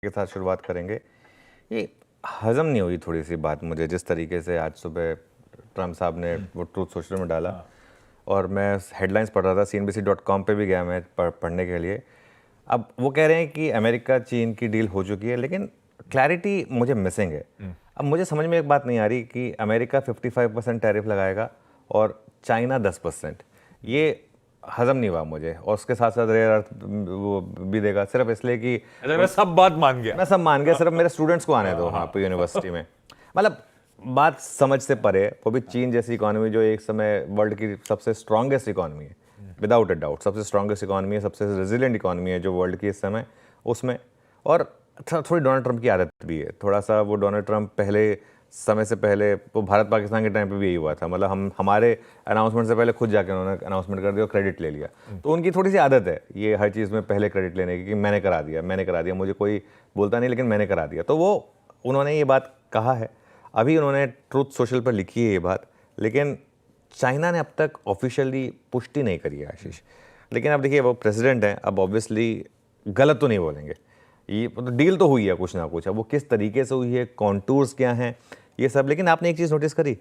के साथ शुरुआत करेंगे। ये हज़म नहीं हुई थोड़ी सी बात मुझे, जिस तरीके से आज सुबह ट्रम्प साहब ने वो ट्रूथ सोशल में डाला और मैं हेडलाइंस पढ़ रहा था, cnbc.com पे भी गया मैं पढ़ने के लिए। अब वो कह रहे हैं कि अमेरिका चीन की डील हो चुकी है, लेकिन क्लैरिटी मुझे मिसिंग है। अब मुझे समझ में एक बात नहीं आ रही कि अमेरिका 55% टैरिफ लगाएगा और चाइना 10%। ये हजम नहीं हुआ मुझे। और उसके साथ साथ रेयर अर्थ वो भी देगा, सिर्फ इसलिए कि मैं सब बात मान गया, मैं सब मान गया, सिर्फ मेरे स्टूडेंट्स को आने दो वहाँ पे यूनिवर्सिटी में। मतलब बात समझ से परे, वो भी चीन जैसी इकोनॉमी जो एक समय वर्ल्ड की सबसे स्ट्रॉन्गेस्ट इकोनॉमी है, विदाउट अ डाउट सबसे स्ट्रॉन्गेस्ट इकोनॉमी है, सबसे रेजिलिएंट इकोनॉमी है जो वर्ल्ड की इस समय, उसमें। और थोड़ी डोनाल्ड ट्रंप की आदत भी है, थोड़ा सा वो डोनाल्ड ट्रंप पहले समय से पहले वो भारत पाकिस्तान के टाइम पे भी यही हुआ था। मतलब हम हमारे अनाउंसमेंट से पहले खुद जाके उन्होंने अनाउंसमेंट कर दिया और क्रेडिट ले लिया। तो उनकी थोड़ी सी आदत है ये हर चीज़ में पहले क्रेडिट लेने की, कि मैंने करा दिया, मुझे कोई बोलता नहीं लेकिन मैंने करा दिया। तो वो उन्होंने ये बात कहा है, अभी उन्होंने ट्रूथ सोशल पर लिखी है ये बात, लेकिन चाइना ने अब तक ऑफिशियली पुष्टि नहीं करी है आशीष। लेकिन अब देखिए वो प्रेसिडेंट हैं, अब ऑब्वियसली गलत तो नहीं बोलेंगे। ये तो डील तो हुई है कुछ ना कुछ, अब वो किस तरीके से हुई है, कॉन्टूर्स क्या हैं, ये सब। लेकिन आपने एक चीज़ नोटिस करी,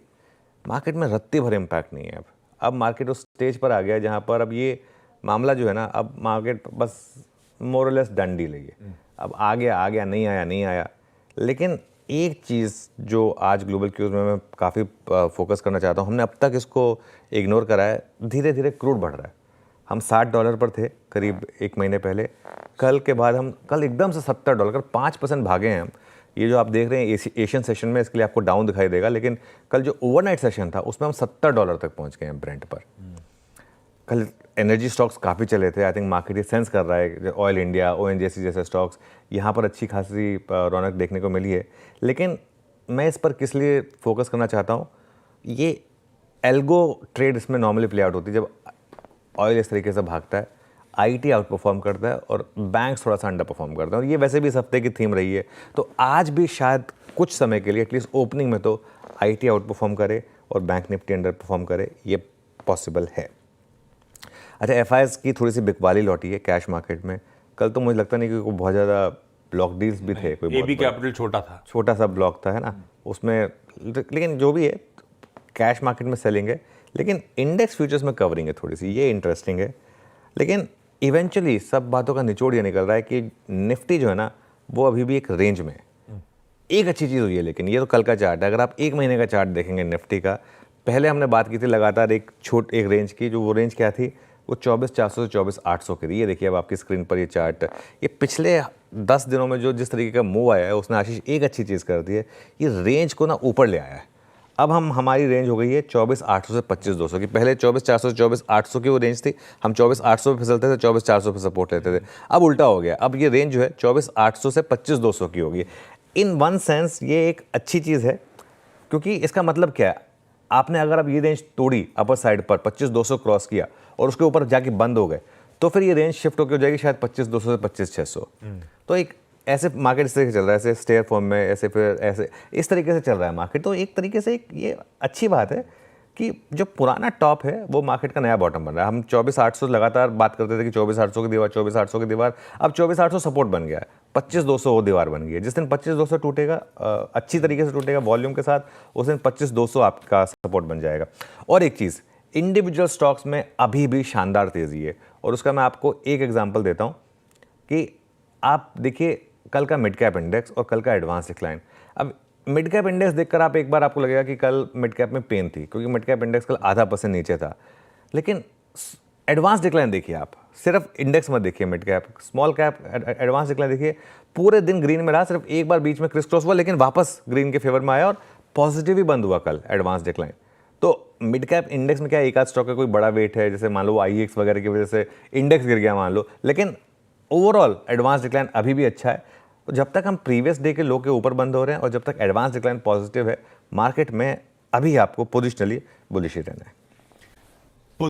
मार्केट में रत्ती भर इम्पैक्ट नहीं है। अब मार्केट उस स्टेज पर आ गया है जहाँ पर अब ये मामला जो है ना, अब मार्केट बस मोरलेस डन डील है। अब आ गया, नहीं आया। लेकिन एक चीज़ जो आज ग्लोबल क्यूज में मैं काफ़ी फोकस करना चाहता हूँ, हमने अब तक इसको इग्नोर करा है। धीरे धीरे क्रूड बढ़ रहा है। हम $60 पर थे करीब एक महीने पहले, कल एकदम से $70, 5% भागे हैं हम। ये जो आप देख रहे हैं एशियन सेशन में, इसके लिए आपको डाउन दिखाई देगा, लेकिन कल जो ओवरनाइट सेशन था उसमें हम $70 तक पहुंच गए हैं ब्रेंट पर। कल एनर्जी स्टॉक्स काफ़ी चले थे। आई थिंक मार्केट ये सेंस कर रहा है, ऑयल इंडिया, ओएनजीसी जैसे स्टॉक्स, यहाँ पर अच्छी खासी रौनक देखने को मिली है। लेकिन मैं इस पर किस लिए फोकस करना चाहता हूँ, ये एल्गो ट्रेड इसमें नॉर्मली प्ले आउट होती है। जब ऑयल इस तरीके से भागता है, आईटी आउट परफॉर्म करता है और बैंक्स थोड़ा सा अंडर परफॉर्म करते हैं, और ये वैसे भी इस हफ्ते की थीम रही है। तो आज भी शायद कुछ समय के लिए, एटलीस्ट ओपनिंग में तो आईटी आउट परफॉर्म करे और बैंक निफ्टी अंडर परफॉर्म करे, ये पॉसिबल है। अच्छा, एफआईएस की थोड़ी सी बिकवाली लौटी है कैश मार्केट में। कल तो मुझे लगता नहीं कि कोई बहुत ज़्यादा ब्लॉक डील्स भी थे, कोई एबी कैपिटल छोटा सा ब्लॉक था, है ना उसमें। लेकिन जो भी है, कैश मार्केट में सेलिंग है, लेकिन इंडेक्स फ्यूचर्स में कवरिंग है थोड़ी सी, ये इंटरेस्टिंग है। लेकिन इवेंचुअली सब बातों का निचोड़ ये निकल रहा है कि निफ्टी जो है ना, वो अभी भी एक रेंज में है। एक अच्छी चीज़ हुई है, लेकिन ये तो कल का चार्ट है। अगर आप एक महीने का चार्ट देखेंगे निफ्टी का, पहले हमने बात की थी लगातार एक रेंज की, जो वो रेंज क्या थी, वो 24,400 से 24,800 की थी। ये देखिए अब आपकी स्क्रीन पर ये चार्ट, ये पिछले 10 दिनों में जो जिस तरीके का मूव आया है, उसने आशीष एक अच्छी चीज़ कर दी है, ये रेंज को ना ऊपर ले आया है। अब हमारी रेंज हो गई है 24,800 से 25,200 की। पहले 24,400 से 24,800 की वो रेंज थी, हम 24,800 पे फिसलते थे, 24,400 पे सपोर्ट लेते थे। अब उल्टा हो गया, अब ये रेंज जो है 24,800 से 25,200 की होगी। इन वन सेंस ये एक अच्छी चीज़ है, क्योंकि इसका मतलब क्या है, आपने अगर अब ये रेंज तोड़ी अपर साइड पर 25,200 क्रॉस किया और उसके ऊपर जाके बंद हो गए, तो फिर ये रेंज शिफ्ट होकर हो जाएगी शायद 25,200 से 25,600। तो एक ऐसे मार्केट इस तरीके से चल रहा है, ऐसे स्टेयर फॉर्म में, ऐसे फिर ऐसे इस तरीके से चल रहा है मार्केट। तो एक तरीके से ये अच्छी बात है कि जो पुराना टॉप है वो मार्केट का नया बॉटम बन रहा है। हम 24,800 लगातार बात करते थे कि 24,800 की दीवार, 24,800 की दीवार, अब 24,800 सपोर्ट बन गया है, 25,200 वो दीवार बन गई है। जिस दिन 25,200 टूटेगा, अच्छी तरीके से टूटेगा वॉल्यूम के साथ, उस दिन 25,200 आपका सपोर्ट बन जाएगा। और एक चीज़, इंडिविजुअल स्टॉक्स में अभी भी शानदार तेज़ी है, और उसका मैं आपको एक एग्जाम्पल देता हूँ कि आप देखिए कल का मिड कैप इंडेक्स और कल का एडवांस डिक्लाइन। अब मिड कैप इंडेक्स देखकर आप एक बार आपको लगेगा कि कल मिड कैप में पेन थी, क्योंकि मिड कैप इंडेक्स कल 0.5% नीचे था। लेकिन एडवांस डिक्लाइन देखिए आप, सिर्फ इंडेक्स मत देखिए, mid cap, small cap, advance decline देखिए, पूरे दिन ग्रीन में रहा, सिर्फ एक बार बीच में क्रिस क्रॉस हुआ, लेकिन वापस ग्रीन के फेवर में आया और पॉजिटिव ही बंद हुआ कल एडवांस डिक्लाइन। तो मिड कैप इंडेक्स में क्या एक आध स्टॉक का कोई बड़ा वेट है, जैसे मान लो IEX वगैरह की वजह से इंडेक्स गिर गया मान लो, लेकिन ओवरऑल एडवांस डिक्लाइन अभी भी अच्छा है। तो जब तक हम प्रीवियस डे के लो के ऊपर बंद हो रहे हैं और जब तक एडवांस डिक्लाइन पॉजिटिव है, मार्केट में अभी आपको पोजिशनली बुलिश ही रहना है।